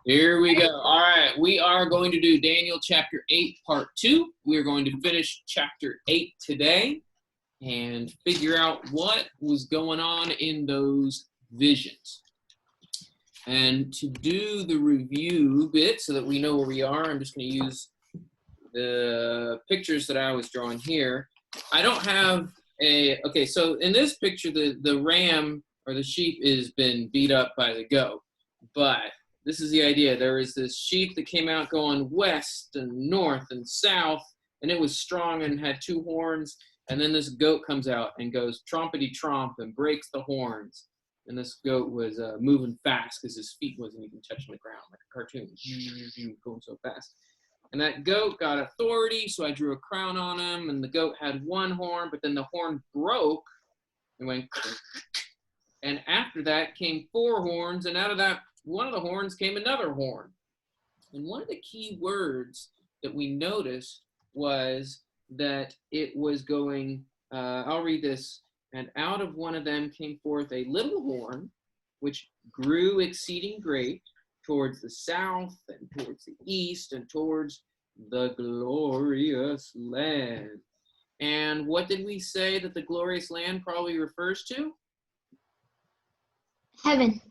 Here we go. All right, we are going to do Daniel chapter 8, part 2. We are going to finish chapter 8 today and figure out what was going on in those visions. And to do the review bit so that we know where we are, I'm just going to use the pictures that I was drawing here. I don't have okay, so in this picture, the ram or the sheep has been beat up by the goat, but this is the idea. There is this sheep that came out going west and north and south, and it was strong and had 2 horns. And then this goat comes out and goes trompety tromp and breaks the horns. And this goat was moving fast because his feet wasn't even touching the ground, like a cartoon, going so fast. And that goat got authority, so I drew a crown on him. And the goat had 1 horn, but then the horn broke and went. And after that came 4 horns, and out of that, one of the horns came another horn. And one of the key words that we noticed was that it was going, I'll read this, and out of one of them came forth a little horn, which grew exceeding great towards the south and towards the east and towards the glorious land. And what did we say that the glorious land probably refers to? Heaven.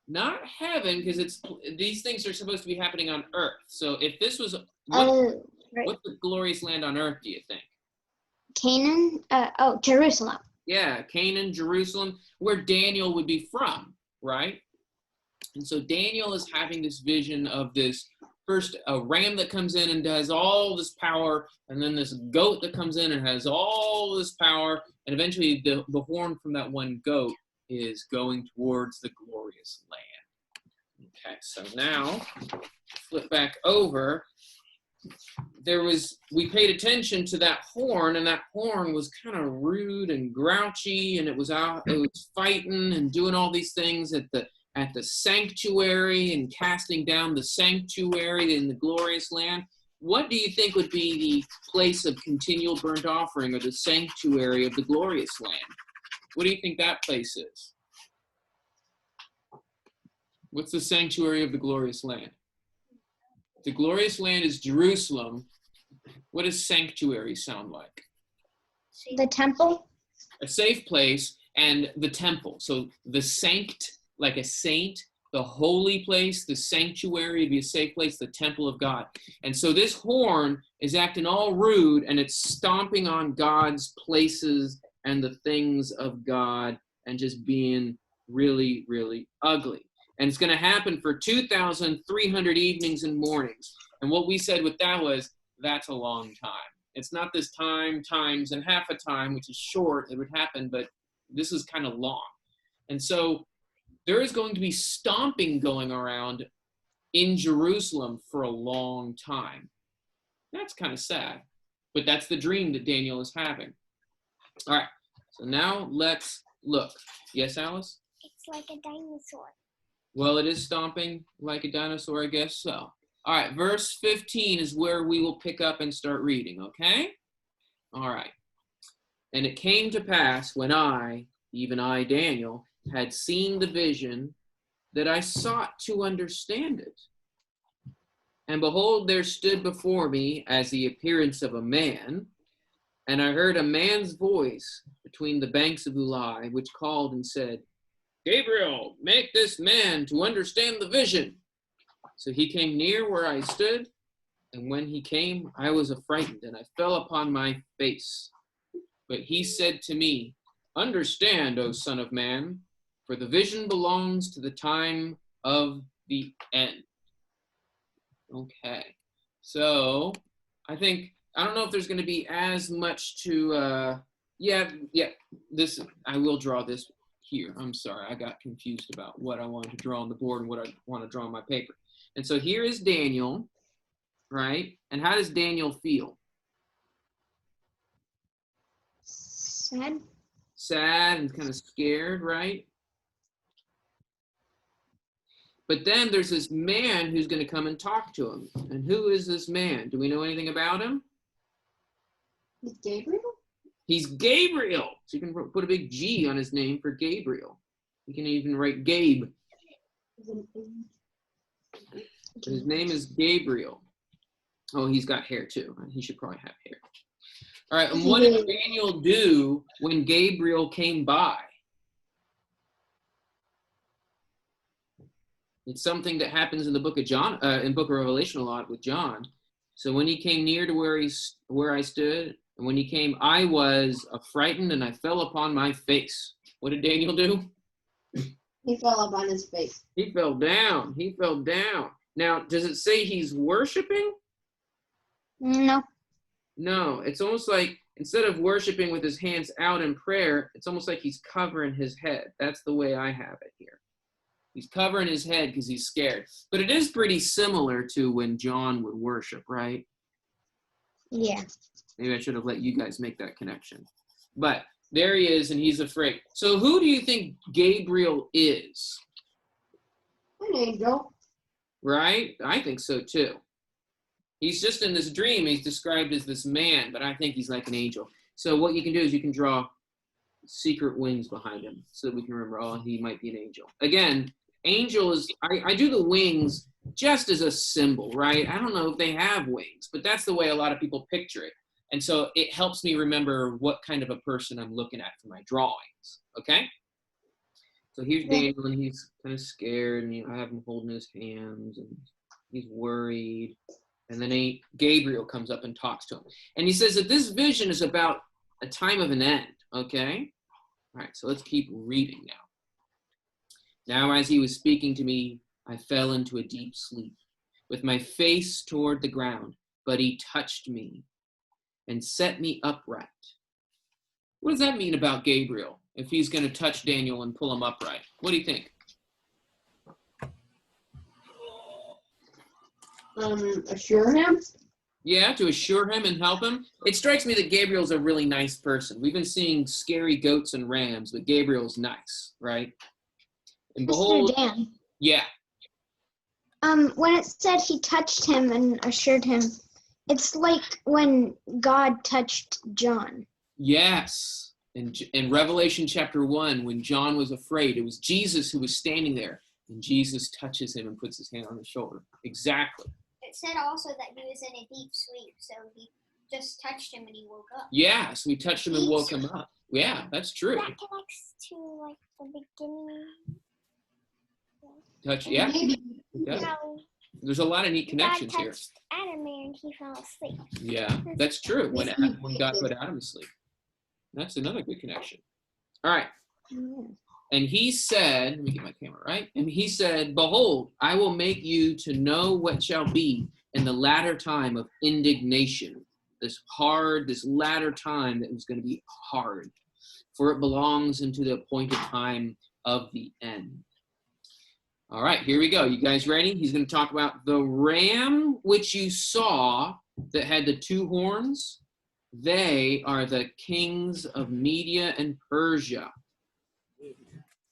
Not heaven, because these things are supposed to be happening on earth. So if this was what's the glorious land on earth, do you think? Canaan. Jerusalem. Yeah, Canaan, Jerusalem, where Daniel would be from, right? And so Daniel is having this vision of this first a ram that comes in and has all this power, and then this goat that comes in and has all this power, and eventually the horn from that one goat is going towards the glorious land. Okay, so now flip back over. We paid attention to that horn, and that horn was kind of rude and grouchy, and it was fighting and doing all these things at the sanctuary and casting down the sanctuary in the glorious land. What do you think would be the place of continual burnt offering, or the sanctuary of the glorious land? What do you think that place is? What's the sanctuary of the glorious land? The glorious land is Jerusalem. What does sanctuary sound like? The temple. A safe place, and the temple. So the sanct, like a saint, the holy place, the sanctuary would be a safe place, the temple of God. And so this horn is acting all rude, and it's stomping on God's places and the things of God, and just being really, really ugly. And it's going to happen for 2,300 evenings and mornings. And what we said with that was, that's a long time. It's not this times, and half a time, which is short, it would happen, but this is kind of long. And so there is going to be stomping going around in Jerusalem for a long time. That's kind of sad, but that's the dream that Daniel is having. All right, so now let's look. Yes, Alice? It's like a dinosaur. Well, it is stomping like a dinosaur, I guess so. All right, verse 15 is where we will pick up and start reading, okay? All right. And it came to pass when I, even I, Daniel, had seen the vision, that I sought to understand it. And behold, there stood before me as the appearance of a man, and I heard a man's voice between the banks of Ulai, which called and said, Gabriel, make this man to understand the vision. So he came near where I stood, and when he came, I was affrighted, and I fell upon my face. But he said to me, Understand, O son of man, for the vision belongs to the time of the end. Okay, so I don't know if there's going to be as much to, I will draw this here. I'm sorry, I got confused about what I wanted to draw on the board and what I want to draw on my paper. And so here is Daniel, right? And how does Daniel feel? Sad. Sad and kind of scared, right? But then there's this man who's going to come and talk to him. And who is this man? Do we know anything about him? Is Gabriel? He's Gabriel. So you can put a big G on his name for Gabriel. You can even write Gabe. His name is Gabriel. Oh, he's got hair too. He should probably have hair. All right, and what did Daniel do when Gabriel came by? It's something that happens in the book of John, in Book of Revelation a lot with John. So when he came near to where I stood, and when he came, I was affrighted and I fell upon my face. What did Daniel do? He fell up on his face. He fell down. He fell down. Now, does it say he's worshiping? No. No, it's almost like instead of worshiping with his hands out in prayer, it's almost like he's covering his head. That's the way I have it here. He's covering his head because he's scared. But it is pretty similar to when John would worship, right? Yeah. Maybe I should have let you guys make that connection. But there he is, and he's afraid. So who do you think Gabriel is? An angel. Right? I think so too. He's just in this dream. He's described as this man, but I think he's like an angel. So what you can do is you can draw secret wings behind him so that we can remember, oh, he might be an angel. Again, angel is, I do the wings just as a symbol, right? I don't know if they have wings, but that's the way a lot of people picture it. And so it helps me remember what kind of a person I'm looking at for my drawings, okay? So here's Daniel, and he's kind of scared, and I have him holding his hands, and he's worried. And then Gabriel comes up and talks to him. And he says that this vision is about a time of an end, okay? All right, so let's keep reading now. Now, as he was speaking to me, I fell into a deep sleep, with my face toward the ground, but he touched me and set me upright. What does that mean about Gabriel, if he's going to touch Daniel and pull him upright? What do you think? Assure him. Yeah, to assure him and help him. It strikes me that Gabriel's a really nice person. We've been seeing scary goats and rams, but Gabriel's nice, right? And behold, Mr. Dan. yeah. When it said he touched him and assured him, it's like when God touched John. Yes. In Revelation chapter 1, when John was afraid, it was Jesus who was standing there, and Jesus touches him and puts his hand on his shoulder. Exactly. It said also that he was in a deep sleep, so he just touched him and he woke up. Yeah, so he touched him and woke him up. Yeah, that's true. That connects to like the beginning. Touch, yeah. It does. How There's a lot of neat connections God here. touched Adam and he fell asleep. Yeah, that's true. When God put Adam to sleep. That's another good connection. All right. And he said, let me get my camera right. And he said, behold, I will make you to know what shall be in the latter time of indignation. This latter time that was going to be hard. For it belongs into the appointed time of the end. All right, here we go. You guys ready? He's going to talk about the ram which you saw that had the two horns. They are the kings of Media and Persia.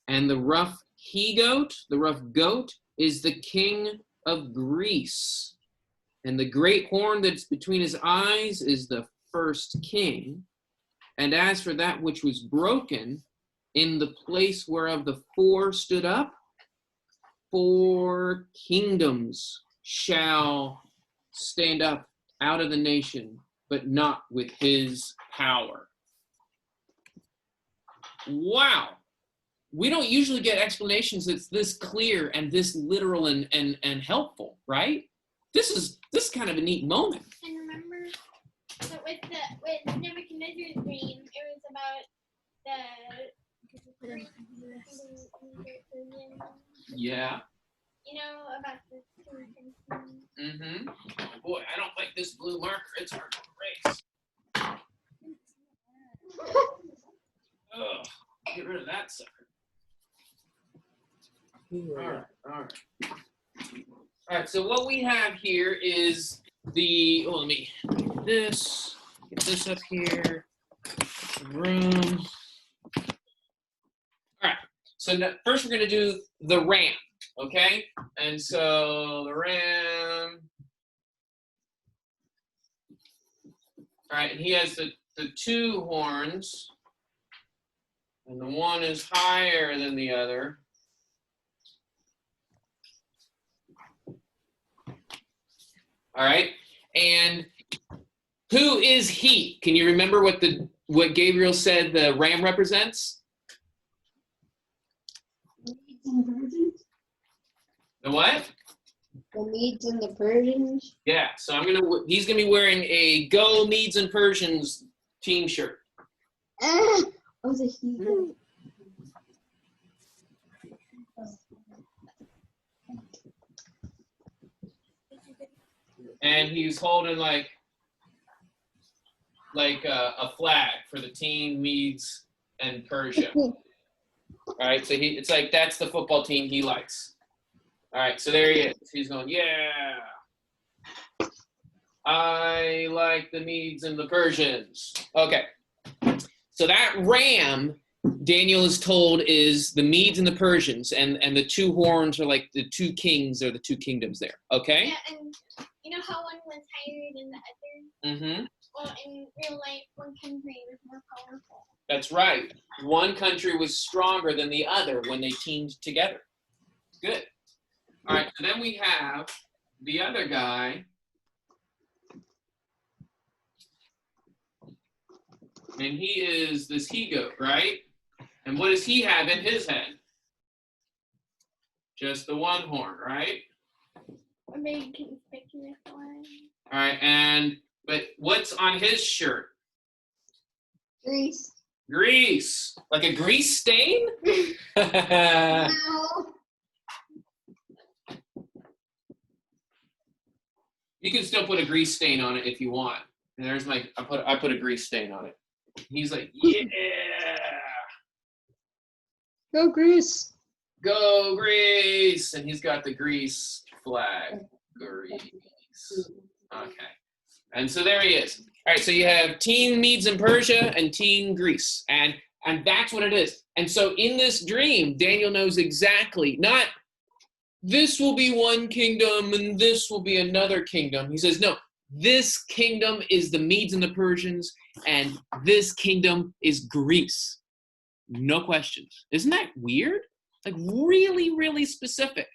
And the rough he-goat, the rough goat, is the king of Greece. And the great horn that's between his eyes is the first king. And as for that which was broken, in the place whereof the four stood up, 4 kingdoms shall stand up out of the nation, but not with his power. Wow. We don't usually get explanations that's this clear and this literal and helpful, right? This is kind of a neat moment. And remember, so with Nebuchadnezzar's dream, it was about Yeah. you know, about the Mm-hmm. Oh boy, I don't like this blue marker. It's hard to erase. Ugh, get rid of that sucker. All right, so what we have here is let me get this up here, room. All right, so now, first we're gonna do the ram, okay? And so the ram, all right, and he has the 2 horns, and the one is higher than the other. All right. And who is he? Can you remember what Gabriel said the ram represents? The Medes and Persians. The what? The Medes and the Persians. Yeah. So he's gonna be wearing a Go Medes and Persians team shirt. Oh, the he. And he's holding like a flag for the team Medes and Persia. All right, so it's like that's the football team he likes. All right, so there he is. He's going, yeah, I like the Medes and the Persians. Okay, so that ram, Daniel is told, is the Medes and the Persians, and the two horns are like the two kings or the two kingdoms there. Okay. Yeah, and you know how one was higher than the other? Mm-hmm. Well, in real life, one country was more powerful. That's right. One country was stronger than the other when they teamed together. Good. All right, so then we have the other guy. And he is this he-goat, right? And what does he have in his head? Just the one horn, right? A big conspicuous one. All right, but what's on his shirt? Greece. Grease. Like a grease stain? No. You can still put a grease stain on it if you want. And there's I put a grease stain on it. He's like, yeah, Go Greece. go Greece. And he's got the Greece flag. Greece. Okay. And so there he is. All right, so you have Team Medes and Persia and Team Greece. And that's what it is. And so in this dream, Daniel knows exactly, not this will be one kingdom and this will be another kingdom. He says, no, this kingdom is the Medes and the Persians, and this kingdom is Greece. No questions. Isn't that weird? Like really, really specific.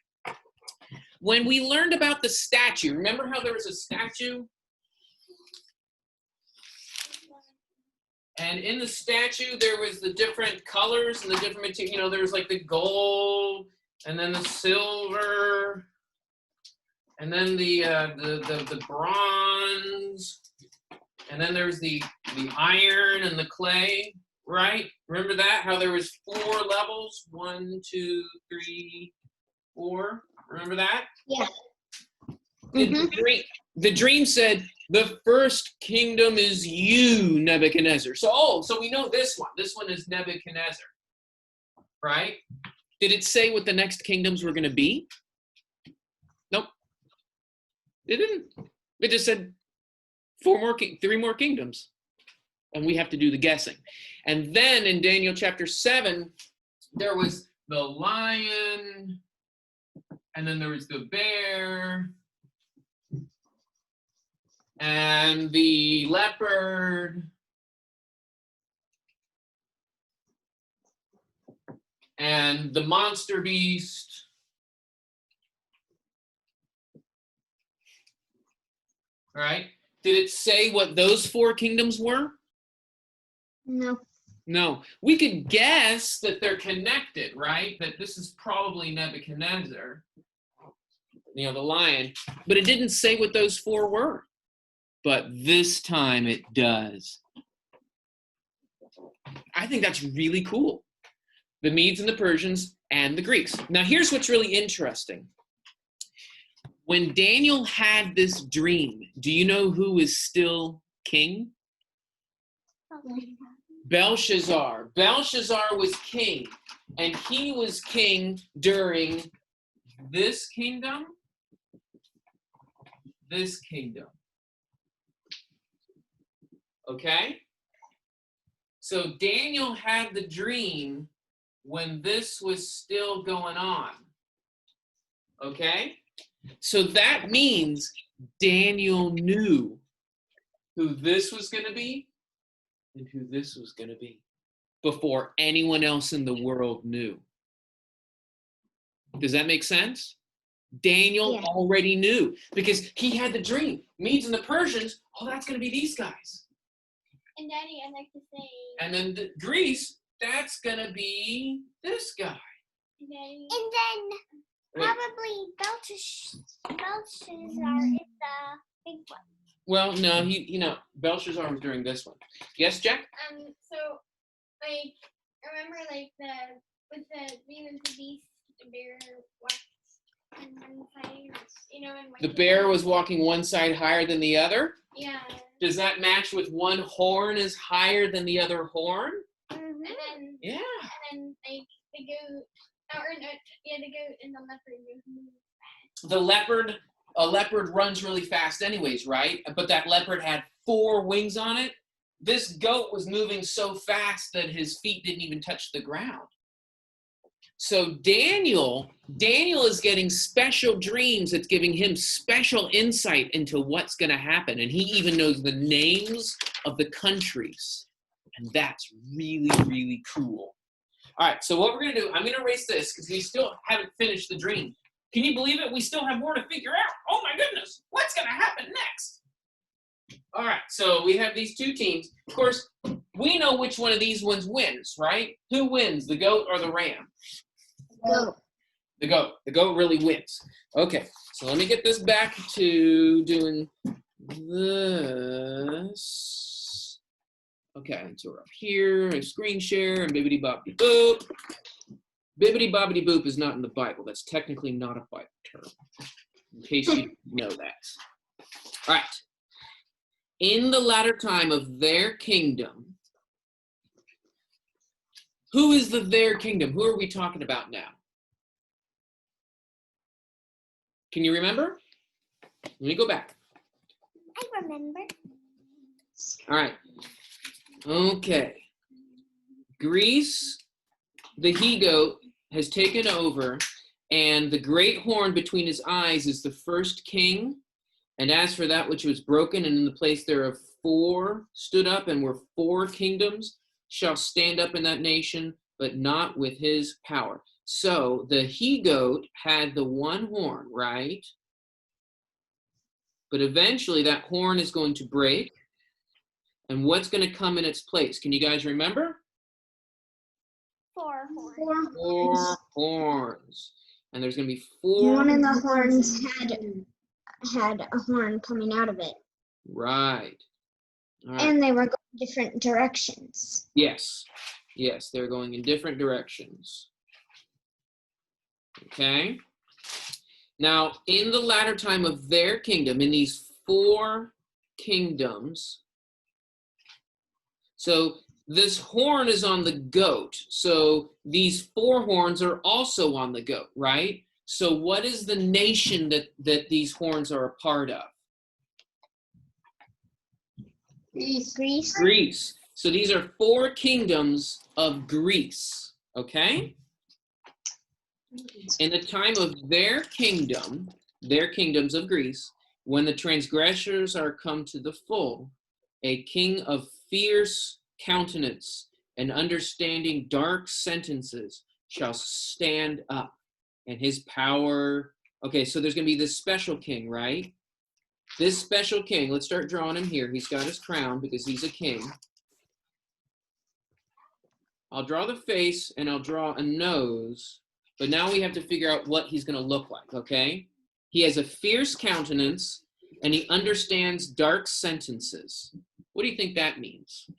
When we learned about the statue, remember how there was a statue? And in the statue, there was the different colors and the different material. You know, there was like the gold, and then the silver, and then the bronze, and then there's the iron and the clay, right? Remember that? How there was 4 levels? 1, 2, 3, 4. Remember that? Yeah. The dream said, the first kingdom is you, Nebuchadnezzar. So we know this one. This one is Nebuchadnezzar, right? Did it say what the next kingdoms were going to be? Nope. It didn't. It just said 3 more kingdoms. And we have to do the guessing. And then in Daniel chapter 7, there was the lion, and then there was the bear, and the leopard, and the monster beast, all right? Did it say what those 4 kingdoms were? No. No. We could guess that they're connected, right? That this is probably Nebuchadnezzar, the lion, but it didn't say what those 4 were. But this time it does. I think that's really cool. The Medes and the Persians and the Greeks. Now here's what's really interesting. When Daniel had this dream, do you know who is still king? Belshazzar. Belshazzar was king, and he was king during this kingdom, okay? So Daniel had the dream when this was still going on, okay? So that means Daniel knew who this was going to be and who this was going to be before anyone else in the world knew. Does that make sense? Daniel Yeah. already knew because he had the dream. Medes and the Persians, oh, that's going to be these guys. And Daddy, I'd like to say, And then Greece, that's going to be this guy. Daddy. And then Wait, probably Belshazzar is the big one. well, no, Belshazzar was during this one. Yes, Jack? So, like, remember, like, with the Beauty and the Beast, the bear walks on one side, and The bear was walking one side higher than the other. Yeah. Does that match with one horn is higher than the other horn? And then, Yeah. like, the goat, the goat and the leopard both move. A leopard runs really fast anyways, right? But that leopard had 4 wings on it. This goat was moving so fast that his feet didn't even touch the ground. So Daniel is getting special dreams that's giving him special insight into what's going to happen. And he even knows the names of the countries. And that's really, really cool. All right, so what we're going to do, I'm going to erase this because we still haven't finished the dream. Can you believe it? We still have more to figure out. Oh my goodness, what's going to happen next? All right, so we have these 2 teams. Of course, we know which one of these ones wins, right? Who wins, the goat or the ram? Go. The goat. The goat really wins. Okay, so let me get this back to doing this. Okay, so we're up here, and screen share, and bibbidi-bobbidi boop. Bibbidi bobbidi boop is not in the Bible. That's technically not a Bible term, in case you know that. All right. In the latter time of their kingdom, who is their kingdom? Who are we talking about now? Can you remember? Let me go back. I remember. All right. Okay. Greece, the he-goat, has taken over, and the great horn between his eyes is the first king. And as for that which was broken, and in the place thereof 4 stood up, and were 4 kingdoms, shall stand up in that nation, but not with his power. So the he-goat had the one horn, right? But eventually that horn is going to break. And what's going to come in its place? Can you guys remember? 4 horns. 4 horns. And there's going to be 4. One of the horns had a horn coming out of it. Right. All right. And they were going different directions. Yes. Yes, they're going in different directions. Okay. Now, in the latter time of their kingdom, in these 4 kingdoms, so this horn is on the goat. So these 4 horns are also on the goat, right? So what is the nation that these horns are a part of? Greece. Greece. So these are 4 kingdoms of Greece, okay? In the time of their kingdoms of Greece, when the transgressors are come to the full, a king of fierce countenance and understanding dark sentences shall stand up, and his power. Okay, so there's going to be this special king, right? This special king, let's start drawing him here. He's got his crown because he's a king. I'll draw the face and I'll draw a nose, but now we have to figure out what he's going to look like, okay? He has a fierce countenance and he understands dark sentences. What do you think that means?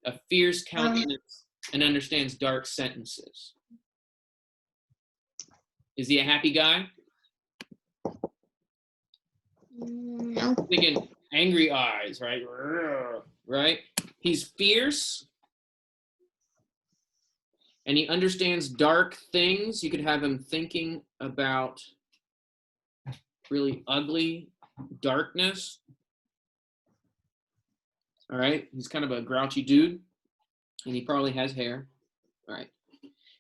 A fierce countenance and understands dark sentences. Is he a happy guy? No. I'm thinking angry eyes, right? Right? He's fierce and he understands dark things. You could have him thinking about really ugly darkness. All right, he's kind of a grouchy dude, and he probably has hair. All right.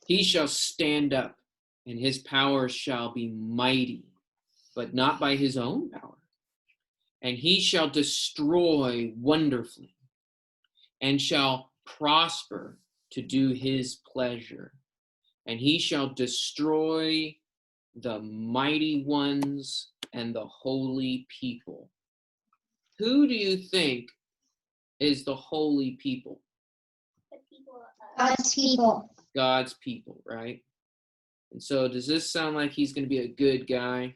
He shall stand up, and his power shall be mighty, but not by his own power. And he shall destroy wonderfully, and shall prosper to do his pleasure. And he shall destroy the mighty ones, and the holy people. Who do you think is the holy people? The people God's people. God's people, right? And so does this sound like he's going to be a good guy?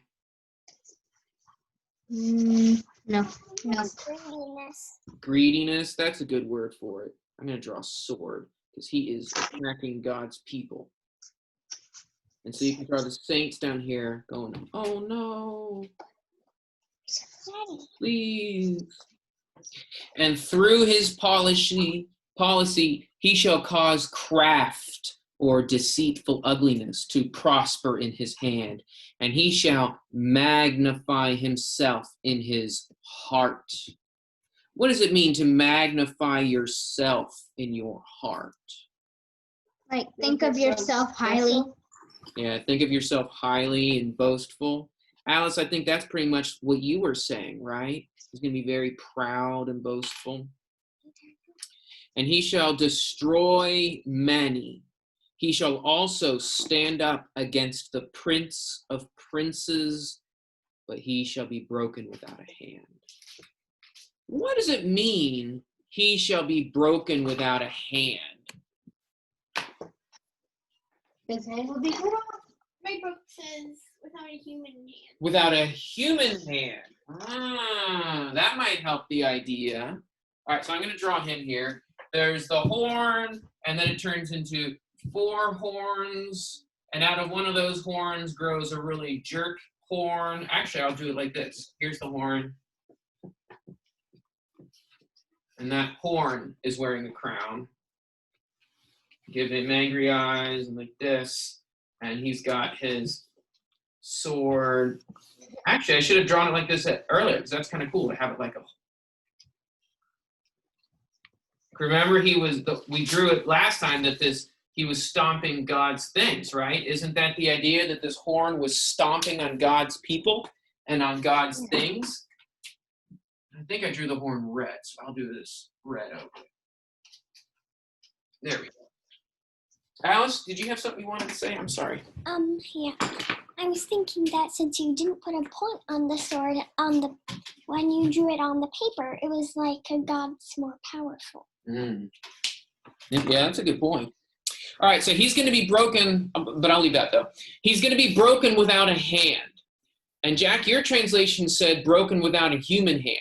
No. No. greediness. Greediness, that's a good word for it. I'm going to draw a sword because he is attacking God's people. And so you can draw the saints down here going, oh no, Daddy. please. And through his policy, he shall cause craft or deceitful ugliness to prosper in his hand, and he shall magnify himself in his heart. What does it mean to magnify yourself in your heart? Like, think of yourself highly. Yeah, think of yourself highly and boastful. Alice, I think that's pretty much what you were saying, right? He's going to be very proud and boastful. And he shall destroy many. He shall also stand up against the prince of princes, but he shall be broken without a hand. What does it mean, he shall be broken without a hand? His hand will be cut off. My book says without a human hand. Without a human hand. That might help the idea. All right, so I'm going to draw him here. There's the horn, and then it turns into 4 horns, and out of one of those horns grows a really jerk horn. Actually, I'll do it like this. Here's the horn. And that horn is wearing a crown. Give him angry eyes and like this. And he's got his sword. Actually, I should have drawn it like this earlier, because that's kind of cool to have it like a... Remember, we drew it last time that he was stomping God's things, right? Isn't that the idea, that this horn was stomping on God's people and on God's things? I think I drew the horn red, so I'll do this red over it. There we go. Alice, did you have something you wanted to say? I'm sorry. Yeah. I was thinking that since you didn't put a point on the sword when you drew it on the paper, it was like God's more powerful. Mm. Yeah, that's a good point. All right, so he's going to be broken, but I'll leave that though. He's going to be broken without a hand. And Jack, your translation said broken without a human hand.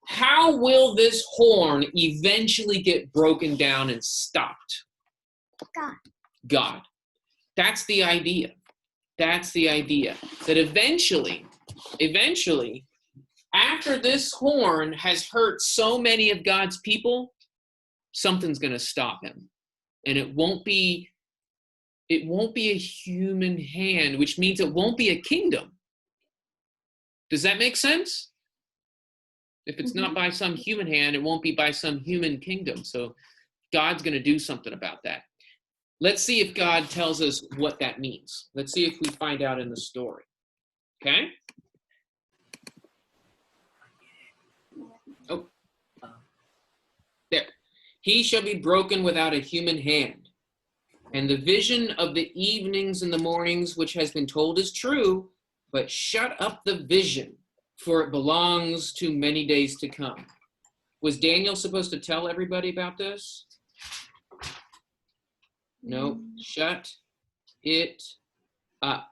How will this horn eventually get broken down and stopped? God. That's the idea. That's the idea. That eventually, after this horn has hurt so many of God's people, something's going to stop him. And it won't be a human hand, which means it won't be a kingdom. Does that make sense? If it's not by some human hand, it won't be by some human kingdom. So God's going to do something about that. Let's see if God tells us what that means. Let's see if we find out in the story. Okay? Oh. There. He shall be broken without a human hand. And the vision of the evenings and the mornings which has been told is true, but shut up the vision, for it belongs to many days to come. Was Daniel supposed to tell everybody about this? No, shut it up.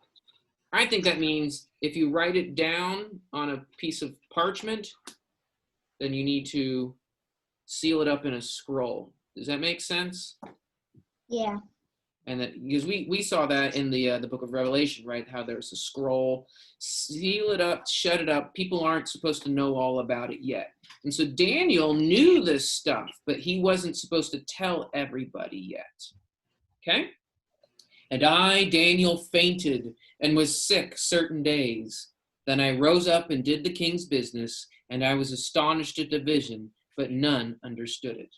I think that means if you write it down on a piece of parchment, then you need to seal it up in a scroll. Does that make sense? Yeah. And that, because we saw that in the book of Revelation, right? How there's a scroll, seal it up, shut it up. People aren't supposed to know all about it yet. And so Daniel knew this stuff, but he wasn't supposed to tell everybody yet. Okay? And I, Daniel, fainted and was sick certain days. Then I rose up and did the king's business, and I was astonished at the vision, but none understood it.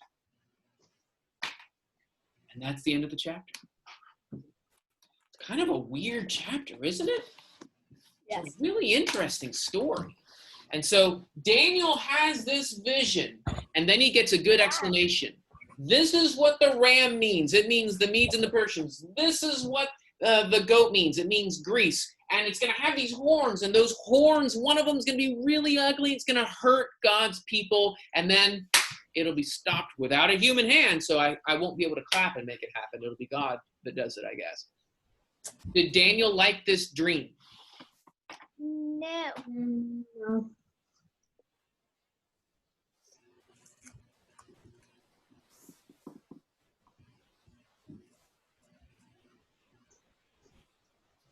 And that's the end of the chapter. It's kind of a weird chapter, isn't it? Yes. It's a really interesting story. And so Daniel has this vision, and then he gets a good explanation. This is what the ram means. It means the Medes and the Persians. This is what the goat means. It means Greece. and it's going to have these horns, and those horns, one of them is going to be really ugly. It's going to hurt God's people, and then it'll be stopped without a human hand, so I won't be able to clap and make it happen. It'll be God that does it, I guess. Did Daniel like this dream? No. No.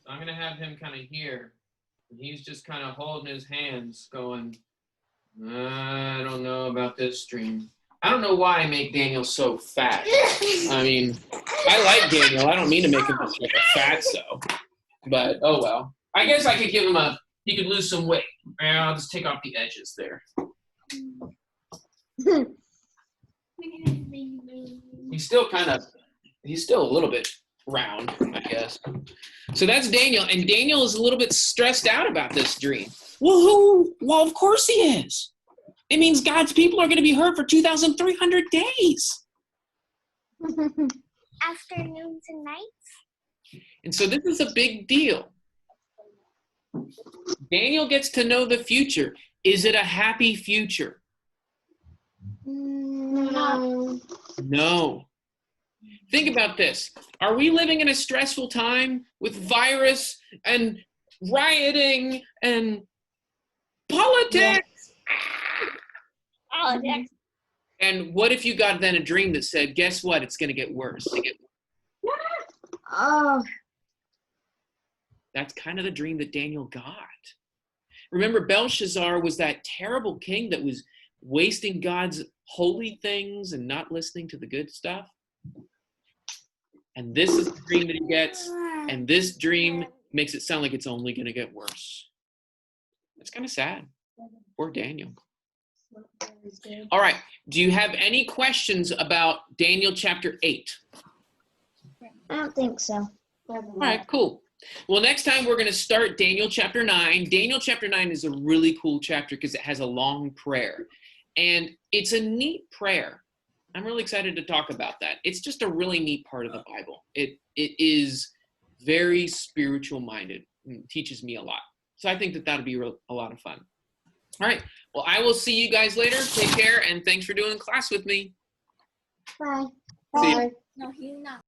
So I'm going to have him kind of here, and he's just kind of holding his hands going, I don't know about this dream. I don't know why I make Daniel so fat. I mean, I like Daniel. I don't mean to make him look like a fatso. But, oh well. I guess I could give him he could lose some weight. I'll just take off the edges there. He's still a little bit round, I guess. So that's Daniel. And Daniel is a little bit stressed out about this dream. Well, of course he is. It means God's people are going to be hurt for 2,300 days. Afternoons and nights. And so this is a big deal. Daniel gets to know the future. Is it a happy future? No. No. Think about this. Are we living in a stressful time with virus and rioting and politics? Politics. And what if you got then a dream that said, guess what? It's going to get worse. Oh. That's kind of the dream that Daniel got. Remember, Belshazzar was that terrible king that was wasting God's holy things and not listening to the good stuff. And this is the dream that he gets. And this dream makes it sound like it's only going to get worse. It's kind of sad. Poor Daniel. All right. Do you have any questions about Daniel chapter 8? I don't think so. All right, cool. Well, next time we're going to start Daniel chapter 9. Daniel chapter 9 is a really cool chapter because it has a long prayer. And it's a neat prayer. I'm really excited to talk about that. It's just a really neat part of the Bible. It is very spiritual minded and teaches me a lot. So I think that that'll be a lot of fun. All right. Well, I will see you guys later. Take care, and thanks for doing class with me. Bye. See you. No, he's not.